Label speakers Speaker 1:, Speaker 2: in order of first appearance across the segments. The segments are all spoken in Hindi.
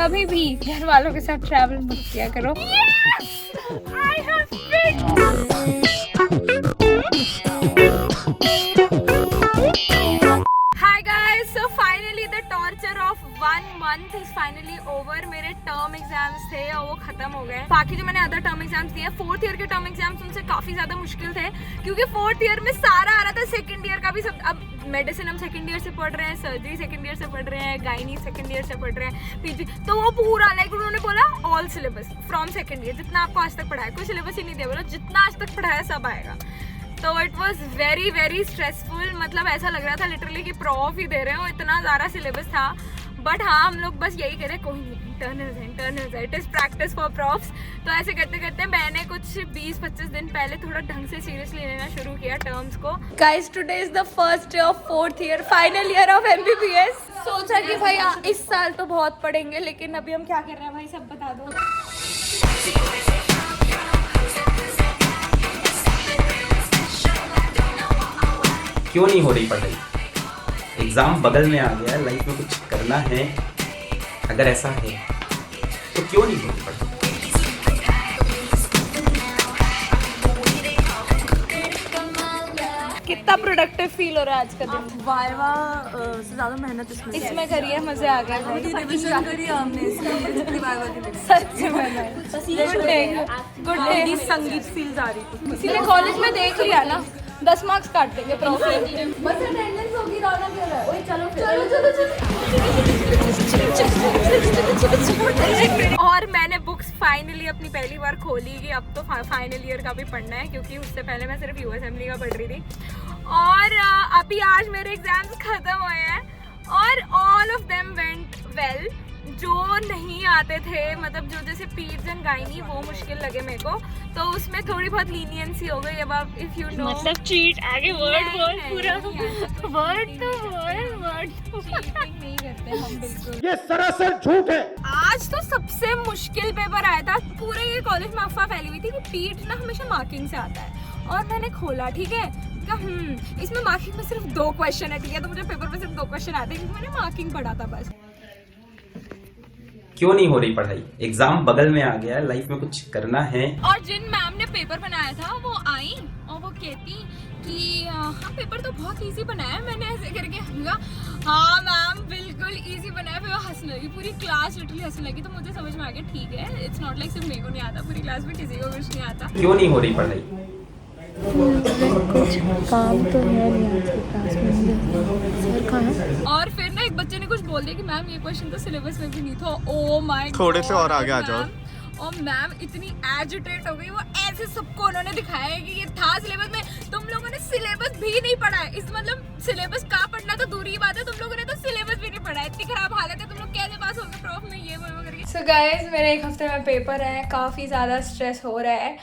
Speaker 1: कभी भी घर वालों के साथ ट्रैवल मत किया करो। Hi guys, so finally the torture of 1 month is finally over. मेरे टर्म एग्जाम्स थे और वो खत्म हो गए। बाकी जो मैंने अदर टर्म एग्जाम्स दिए, 4th ईयर के टर्म एग्जाम्स उनसे काफी ज्यादा मुश्किल थे, क्योंकि 4th ईयर में सारा आ रहा था। 2nd ईयर का भी सब, अब मेडिसिन हम 2nd ईयर से पढ़ रहे हैं, सर्जरी 2nd ईयर से पढ़ रहे हैं, गायनी 2nd ईयर से पढ़ रहे हैं, पीजी, तो वो पूरा लाइक उन्होंने बोला all syllabus from 2nd year, जितना आपको आज तक पढ़ाया, कोई सिलेबस ही नहीं दिया, बोला जितना आज तक पढ़ाया सब आएगा। तो it was very very stressful. मतलब ऐसा लग रहा था लिटरली कि प्रॉफ ही दे रहे हो, इतना ज़्यादा सिलेबस था। बट हाँ, हम लोग बस यही कह रहे, कोई नहीं, इंटरनल्स है, it is practice for profs. तो ऐसे करते करते मैंने कुछ 20-25 दिन पहले थोड़ा ढंग से सीरियसली लेना शुरू किया टर्म्स को। Guys, today is the first day of 4th year, final year of MBBS। सोचा कि भाई इस साल तो बहुत पढ़ेंगे, लेकिन अभी हम क्या कर रहे हैं भाई, सब बता दो।
Speaker 2: क्यों नहीं हो रही पढ़ाई? एग्जाम बगल में आ गया, लाइफ में कुछ करना है, अगर ऐसा है तो क्यों नहीं हो रही पढ़ाई?
Speaker 1: कितना प्रोडक्टिव फील हो रहा है आज का दिन?
Speaker 3: वाइवा से ज्यादा मेहनत
Speaker 1: इसमें करिए, मजे आ गए।
Speaker 3: रिवीजन करी हमने इसकी जितनी वाइवा की।
Speaker 1: सच में गुड डे।
Speaker 3: संगीत फील जा रही थी,
Speaker 1: इसीलिए कॉलेज में देख लिया ना, 10 मार्क्स काट देंगे प्रॉफ से। बस अटेंडेंस होगी, रौनक हो रहा है। ओए चलो और मैंने बुक्स फाइनली अपनी पहली बार खोली कि अब तो फाइनल ईयर का भी पढ़ना है, क्योंकि उससे पहले मैं सिर्फ यूएसएमली का पढ़ रही थी। और अभी आज मेरे एग्जाम्स खत्म हुए हैं और all of them went well. जो नहीं आते थे, मतलब जो जैसे पीड्स एंड गायनी, वो मुश्किल लगे मेरे को, तो उसमें थोड़ी बहुत लीनियंसी हो गई। अब इफ यू नो,
Speaker 4: मतलब चीट आगे वर्ड पूरा वर्ड
Speaker 1: चीटिंग नहीं करते हम बिल्कुल।
Speaker 5: ये सरासर झूठ है।
Speaker 1: आज तो सबसे मुश्किल पेपर आया था। पूरे ये कॉलेज में अफवाह फैली हुई थी कि पीट ना हमेशा मार्किंग से आता है, और मैंने खोला, ठीक है, इसमें मार्किंग में सिर्फ 2 क्वेश्चन है, ठीक है, तो मुझे पेपर में सिर्फ 2 क्वेश्चन आते हैं, क्योंकि मैंने मार्किंग पढ़ा था बस।
Speaker 2: क्यों नहीं हो रही पढ़ाई? एग्जाम बगल में आ गया, लाइफ में कुछ करना है।
Speaker 1: और जिन मैम ने पेपर बनाया था वो आई और वो कहती कि हाँ, पेपर तो बहुत इजी बनाया है। मैंने ऐसे करके कहा हाँ मैम बिल्कुल इजी बनाया। फिर वो हंसने लगी, पूरी क्लास लिटरली हंसने लगी। तो मुझे समझ में आ गया, ठीक है, इट्स नॉट लाइक सिर्फ मेरे को नहीं आता, पूरी क्लास में किसी को कुछ नहीं आता।
Speaker 2: क्यों नहीं हो रही पढ़ाई?
Speaker 4: कुछ काम तो है नहीं आज की क्लास में। सर कहाँ है?
Speaker 1: और फिर ना एक बच्चे ने कुछ बोल दिया कि मैम ये क्वेश्चन तो सिलेबस में भी नहीं था। ओ माय गॉड,
Speaker 5: थोड़े से और आगे आ जाओ।
Speaker 1: और मैम इतनी एजिटेट हो गई, वो ऐसे सबको उन्होंने दिखाया है कि ये था सिलेबस में, तुम लोगों ने सिलेबस भी नहीं पढ़ा है। इस मतलब सिलेबस का पढ़ना तो दूरी बात है, तुम लोगों ने तो सिलेबस भी नहीं पढ़ा है। इतनी खराब हालत है, तुम लोग कैसे पास होंगे प्रॉफ में, ये वो करके। सो गाइस, मेरे 1 हफ्ते में पेपर है, काफी ज्यादा स्ट्रेस हो रहा है।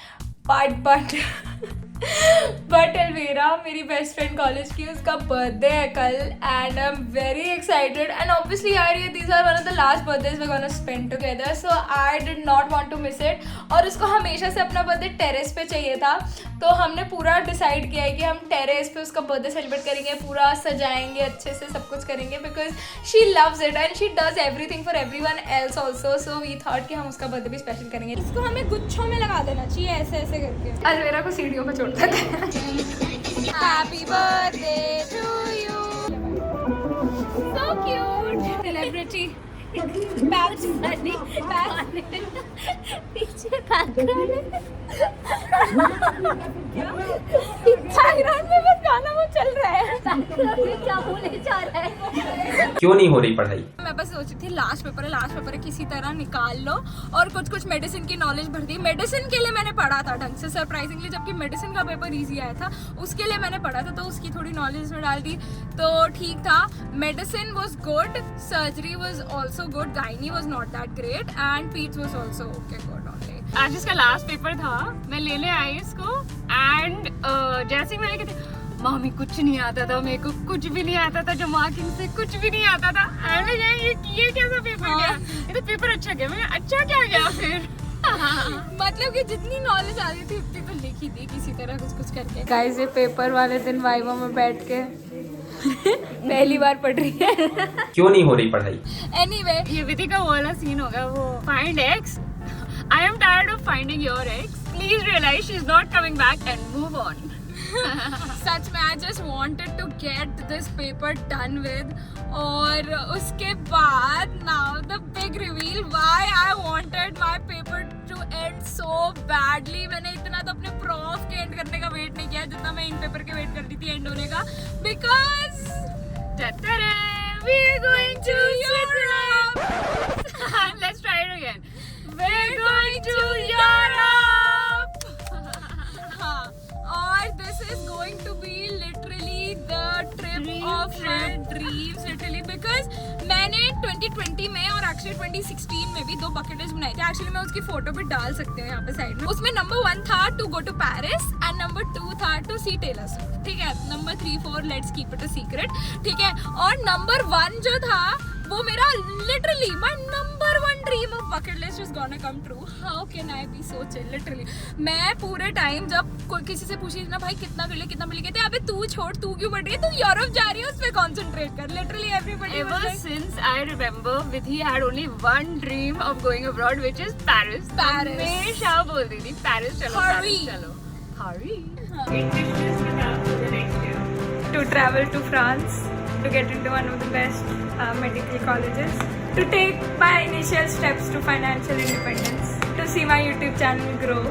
Speaker 1: बट अलवीरा, मेरी बेस्ट फ्रेंड कॉलेज की, उसका बर्थडे है कल, and I am very excited. And obviously यार, ये these are one of the last birthdays we gonna spend together, so I did not want to miss it. और उसको हमेशा से अपना बर्थडे टेरेस पे चाहिए था, तो हमने पूरा डिसाइड किया है कि हम टेरेस पे उसका बर्थडे सेलिब्रेट करेंगे, पूरा सजाएंगे, अच्छे से सब कुछ करेंगे, because she loves it and she does everything for everyone else also. So we thought कि हम उसका बर्थडे भी स्पेशल करेंगे। इसको हमें गुच्छों में लगा देना चाहिए, ऐसे ऐसे करके। अलवीरा को सीढ़ियों पे छोड़ देते हैं। Happy birthday to you, so cute celebrity. पीछे बैकग्राउंड में बस गाना वो चल रहा है, क्या बोले जा रहा है।
Speaker 2: क्यों नहीं हो रही पढ़ाई?
Speaker 1: मैं बस सोची थी लास्ट पेपर है, किसी तरह निकाल लो, और कुछ मेडिसिन की नॉलेज भर दी। मेडिसिन के लिए मैंने पढ़ा था ढंग से, सरप्राइजिंगली, जबकि मेडिसिन का पेपर इजी आया था, उसके लिए मैंने पढ़ा था, तो उसकी थोड़ी नॉलेज में डाल दी, तो ठीक था। Medicine was good, surgery was also good, gynae was not that great, and पीड्स was also okay good only.
Speaker 4: आज इसका लास्ट पेपर था, मैं लेने आई इसको, एंड जैसे ही मैंने कहती मामी कुछ नहीं आता था, मेरे को कुछ भी नहीं आता था, जो मार्किंग से कुछ भी नहीं आता था। ये कैसा पेपर गया? ये तो पेपर अच्छा गया। मैं अच्छा क्या गया फिर?
Speaker 1: मतलब कि जितनी नॉलेज आ रही थी उतनी तो लिख ही दी किसी तरह कुछ करके। गाइस ये पेपर वाले दिन वाइवा में बैठ के पहली बार पढ़ रही है।
Speaker 2: क्यों नहीं हो रही पढ़ाई?
Speaker 1: एनीवे
Speaker 4: ये विधि का वाला सीन होगा वो find ex. I am tired of finding your ex, please realise she is not coming back and move on.
Speaker 1: सच में I just wanted to get this paper done with, और उसके बाद now the big reveal why I wanted my paper to end so badly. मैंने इतना तो अपने प्रॉफ के एंड करने का वेट नहीं किया जितना मैं इन पेपर के वेट कर रही थी एंड होने का, because
Speaker 4: we are going to Europe. Let's try it again. We're going to Europe.
Speaker 1: हाँ, और this is going to be literally the trip of my dreams literally, because मैंने 2020 में और एक्चुअली 2016 में भी 2 बकेट लिस्ट बनाई थी। एक्चुअली मैं उसकी फोटो भी डाल सकती हूँ यहाँ पे साइड में। उसमें नंबर 1 था to go to Paris and number 2 था टू सी टेलर स्विफ्ट, ठीक है। Number 3, 4 let's keep it a secret, ठीक है। और नंबर 1 जो था वो मेरा literally my number 1 dream of bucket list is gonna come true. How can I be so chill? Literally मैं पूरे टाइम जब कोई किसी से पूछी ना भाई कितना कर लिया कितना मिल गया, अबे तू छोड़, तू क्यों बढ़ रही है, तू यूरोप जा रही है उस पे कंसंट्रेट कर। Literally everybody
Speaker 4: Ever since I remember, Vidhi had only one dream of going abroad, which is Paris.
Speaker 1: Paris.
Speaker 4: हमेशा बोलती थी Paris चलो,
Speaker 1: Hurry.
Speaker 4: Paris चलो, hurry. Intentions with us for the next year.
Speaker 1: to travel to France to get into one of the best medical colleges, to take my initial steps to financial independence, to see my YouTube channel grow.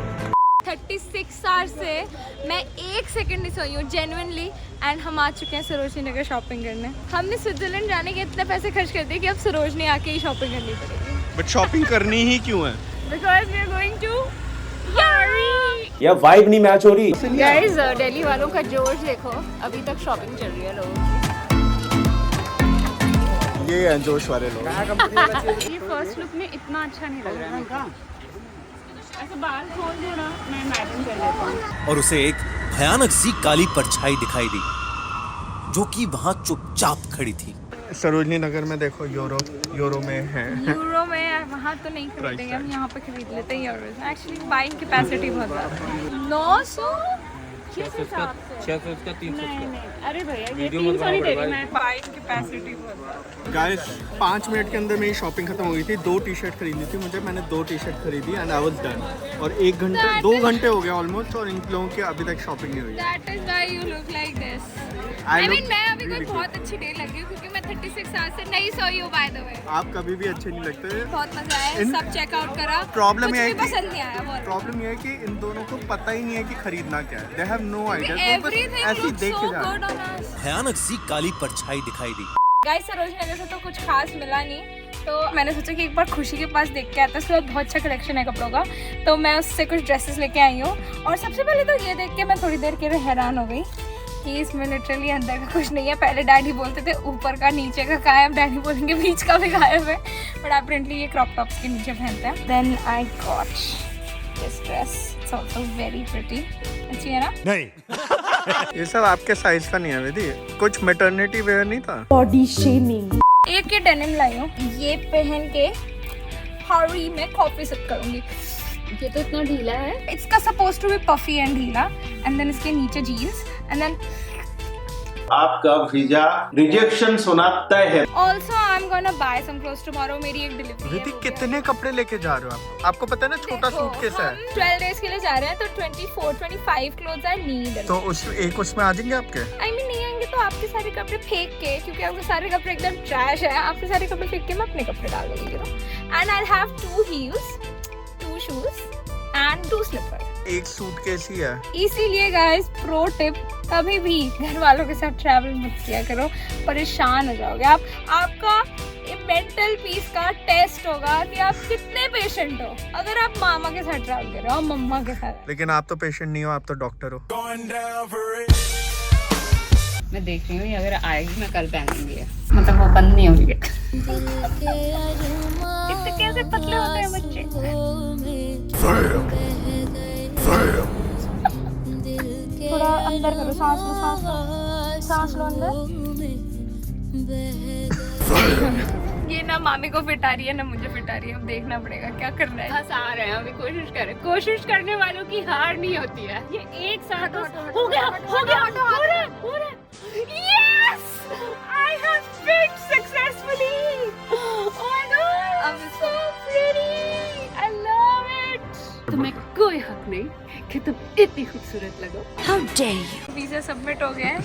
Speaker 1: 36 hours से मैं 1 सेकंड नहीं सोई हूँ जेन्युइनली, एंड हम आ चुके हैं सरोजनी नगर शॉपिंग करने। हमने स्विट्जरलैंड जाने के इतने पैसे खर्च कर दिए कि अब सरोजनी आके ही शॉपिंग करनी पड़ेगी,
Speaker 5: बट शॉपिंग करनी ही क्यों है?
Speaker 1: Because we are going to Europe.
Speaker 6: या वाइब नहीं मैच हो रही।
Speaker 4: Guys, दिल्ली वालों का जोश देखो, अभी तक शॉपिंग चल रही है लोगों की।
Speaker 5: ये हैं जोश वाले लोग।
Speaker 4: ये फर्स्ट लुक में इतना अच्छा नहीं लग रहा है। ऐसे बाल खोल दो ना, मैं इमेजिन कर लेता हूँ।
Speaker 7: और उसे एक भयानक सी काली परछाई दिखाई दी जो कि वहां चुपचाप खड़ी थी।
Speaker 5: सरोजनी नगर में देखो यूरो में है।
Speaker 1: यूरो में वहाँ तो नहीं खरीदेंगे हम, यहाँ पे खरीद लेते हैं यूरो। एक्चुअली बाइंग कैपेसिटी बहुत ज़्यादा है। 900
Speaker 6: 600 का 300
Speaker 4: नहीं, अरे भैया ये 300 नहीं दे रही मैं।
Speaker 1: बाइंग कैपेसिटी बहुत ज़्यादा।
Speaker 5: गाइस 5 मिनट के अंदर मेरी शॉपिंग खत्म हो गई थी। 2 टी-शर्ट खरीदनी थी मुझे, मैंने 2 टी-शर्ट खरीदी एंड आई वाज डन। और 2 घंटे हो गए ऑलमोस्ट, और इन लोगों की अभी तक शॉपिंग नहीं हुई।
Speaker 1: That is why you look like this.
Speaker 5: I
Speaker 1: I
Speaker 5: look
Speaker 1: mean मैं अभी कोई
Speaker 5: really
Speaker 1: बहुत अच्छी डे लगी हूँ क्योंकि मैं 36 साल से नहीं सोई हूँ by the way।
Speaker 5: आप कभी भी अच्छे नहीं लगते।
Speaker 1: बहुत मजा आया,
Speaker 5: इन-
Speaker 1: सब चेकआउट करा,
Speaker 5: प्रॉब्लम
Speaker 1: कुछ
Speaker 5: ये है
Speaker 1: भी
Speaker 5: कि
Speaker 1: पसंद नहीं आया बहुत।
Speaker 5: प्रॉब्लम ये है कि इन दोनों को पता ही नहीं है कि खरीदना क्या है। They have no idea.
Speaker 1: Everything
Speaker 5: ऐसे ही
Speaker 1: looks
Speaker 5: देखे
Speaker 1: so
Speaker 5: जा रहे
Speaker 1: good on us.
Speaker 7: भयानक सी काली परछाई दिखाई दी।
Speaker 1: गाइस सरोजनी नगर से तो कुछ खास मिला नहीं, तो मैंने सोचा कि एक बार खुशी के पास देख के आता। उसके बाद बहुत अच्छा कलेक्शन है कपड़ों का, तो मैं उससे कुछ ड्रेसेस लेके आई हूँ। और सबसे पहले तो ये देख के मैं थोड़ी देर के लिए हैरान हो गई कि इसमें लिटरली अंदर का कुछ नहीं है। पहले डैडी बोलते थे ऊपर का नीचे का गायब, डैडी बोलेंगे बीच का भी गायब है, बट अपेरेंटली ये क्रॉप टॉप्स के नीचे पहनते हैं। Then I got this dress, it's also very pretty. अच्छी है ना?
Speaker 5: नहीं ये सब आपके साइज का नहीं है विधि। कुछ मैटरनिटी वेयर नहीं था?
Speaker 3: Body shaming.
Speaker 1: एक ये डेनिम लाई हूँ, ये पहन के हरी में कॉफी सिप करूंगी।
Speaker 4: ये तो इतना ढीला है।
Speaker 1: इसका suppose to be puffy and ढीला, एंड देन इसके नीचे जीन्स, एंड देन
Speaker 6: आपका वीजा रिजेक्शन सुना तय है।
Speaker 1: Also I am gonna buy some clothes tomorrow. मेरी एक डिलीवरी
Speaker 5: विधि कितने कपड़े लेके जा रहे हो आप? आपको पता है ना छोटा सूटकेस है।
Speaker 1: 12 डेज के लिए जा रहे हैं, तो 24-25 क्लोथ्स आई नीड।
Speaker 5: तो उसमें आ जाएंगे आपके?
Speaker 1: आई मीन नहीं आएंगे तो आपके सारे कपड़े फेंक के, क्योंकि आपके सारे कपड़े एकदम ट्रैश है, आपके सारे कपड़े फेंक के मैं अपने कपड़े डाल दूंगी, you know. And I have 2 heels, 2 shoes and 2 slippers।
Speaker 5: एक सूटकेस ही है।
Speaker 1: इसीलिए गाइस प्रो टिप, कभी भी घर वालों के साथ ट्रैवल मत किया करो, परेशान हो जाओगे आप। आपका मेंटल पीस का टेस्ट होगा कि आप कितने पेशेंट हो अगर आप मामा के साथ ट्रैवल कर रहे हो, मम्मा के साथ।
Speaker 5: लेकिन आप तो पेशेंट नहीं हो, आप तो डॉक्टर हो।
Speaker 4: मैं देख रही हूँ, अगर आएगी मैं कल पहनूंगी, मतलब वो बंद नहीं होगी। इतने कैसे पतले होते हैं बच्चे।
Speaker 1: थोड़ा अंदर करो, सांस लो, सांस लो, सांस लो अंदर। ये ना मामी को फिट आ रही है ना मुझे फिट आ रही है, अब देखना पड़ेगा क्या करना है।
Speaker 4: हंसा रहे हैं अभी, कोशिश करें, कोशिश करने वालों की हार नहीं होती है। ये एक साथ हो गया yes I have fit successfully. Oh my god I am so pretty, I love it. तुम्हें कोई हक नहीं कि तुम इतनी खूबसूरत लगो। How dare you.
Speaker 1: Visa submit हो गया है,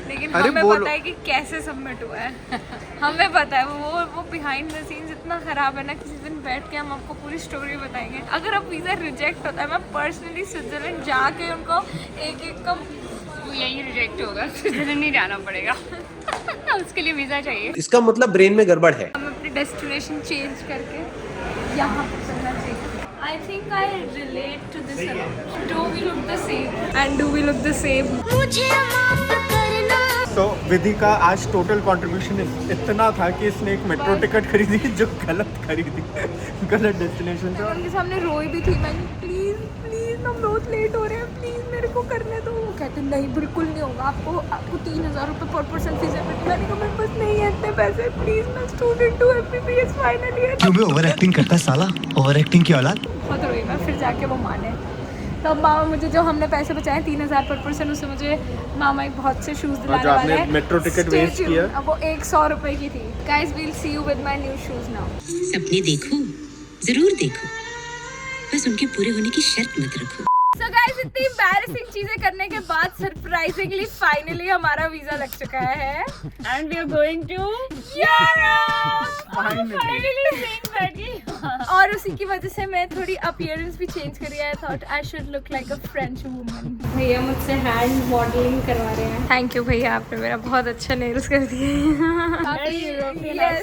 Speaker 1: लेकिन
Speaker 5: अरे
Speaker 1: हमें
Speaker 5: बोलो।
Speaker 1: पता है कि कैसे सबमिट हुआ है। हमें पता है वो बिहाइंड द सीन्स इतना खराब है ना, किसी दिन बैठ के हम आपको पूरी स्टोरी बताएंगे। अगर अब वीज़ा रिजेक्ट होता है, मैं पर्सनली स्विट्जरलैंड जाके उनको एक का
Speaker 4: यही रिजेक्ट होगा, स्विट्जरलैंड नहीं जाना पड़ेगा। उसके लिए वीजा चाहिए।
Speaker 7: इसका मतलब ब्रेन में गड़बड़ है।
Speaker 1: हम अपनी डेस्टिनेशन चेंज करके यहाँ पर चलना चाहिए। I think I relate to this a lot. Do we look the same? And do we look the same?
Speaker 5: तो विधि का आज टोटल कंट्रीब्यूशन इतना था कि इसने एक मेट्रो टिकट खरीदी जो गलत खरीदी, गलत डेस्टिनेशन
Speaker 1: मैं
Speaker 5: था।
Speaker 1: उनके सामने रोई भी थी, मैंने प्लीज प्लीज हम बहुत लेट हो रहे हैं, प्लीज मेरे को करने दो। वो कहते नहीं बिल्कुल नहीं होगा, आपको 3000 रुपये पर पर्सन फीस है। मैंने कहा मेरे पास नहीं है इतने पैसे, प्लीज मैं स्टूडेंट हूँ, MBBS फाइनल ईयर।
Speaker 8: क्यों बे ओवर एक्टिंग करता है साला, ओवर एक्टिंग की औलाद।
Speaker 1: बहुत रोई मैं, फिर जाके वो माने। तो अब मामा मुझे जो हमने पैसे बचाए 3000 पर पर्सन, उससे मुझे मामा एक बहुत से शूज़ दिलाने
Speaker 5: जो आपने
Speaker 1: वाले हैं।
Speaker 5: मेट्रो टिकट
Speaker 1: Stay
Speaker 5: वेस्ट
Speaker 1: tuned.
Speaker 5: किया।
Speaker 1: अब वो 100 रुपए की थी। Guys we'll see you with my new shoes now.
Speaker 9: सपने देखो, जरूर देखो, बस उनके पूरे होने की शर्त मत रखो।
Speaker 1: So guys, इतनी embarrassing चीजें करने के बाद सरप्राइजिंगली फाइनली हमारा वीजा लग चुका है
Speaker 4: And we are going to
Speaker 1: Europe.
Speaker 4: finally seeing Becky।
Speaker 1: और उसी की वजह से मैं थोड़ी अपीयरेंस भी चेंज करी है। Thought I should look like a French woman. भैया मुझसे हैंड मॉडलिंग करवा रहे हैं। थैंक यू भैया, आपने मेरा बहुत अच्छा नेल्स कर दिए। Yes,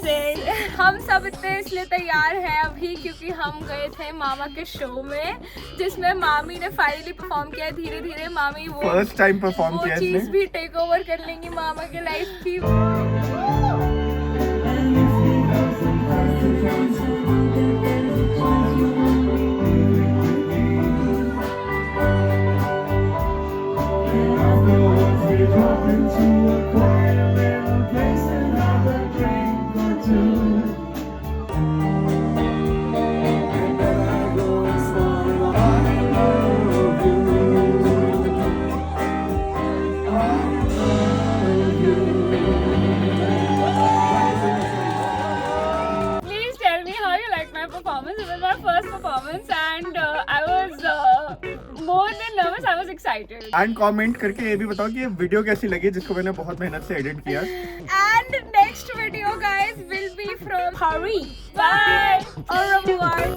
Speaker 1: हम सब इतने इसलिए तैयार हैं अभी क्योंकि हम गए थे मामा के शो में, जिसमें मामी ने फाइनली परफॉर्म किया। धीरे धीरे मामी वो
Speaker 5: फर्स्ट टाइम परफॉर्म
Speaker 1: वो
Speaker 5: किया
Speaker 1: चीज
Speaker 5: इसने।
Speaker 1: भी टेक ओवर कर लेंगी मामा के लाइफ की।
Speaker 4: Please tell me how you like my performance. It was my first performance and I was more than nervous. I was excited.
Speaker 5: And comment करके ये भी बताओ कि ये वीडियो कैसी लगी, जिसको मैंने बहुत मेहनत से एडिट किया।
Speaker 1: And next video guys will be from Hari. Bye. Au revoir.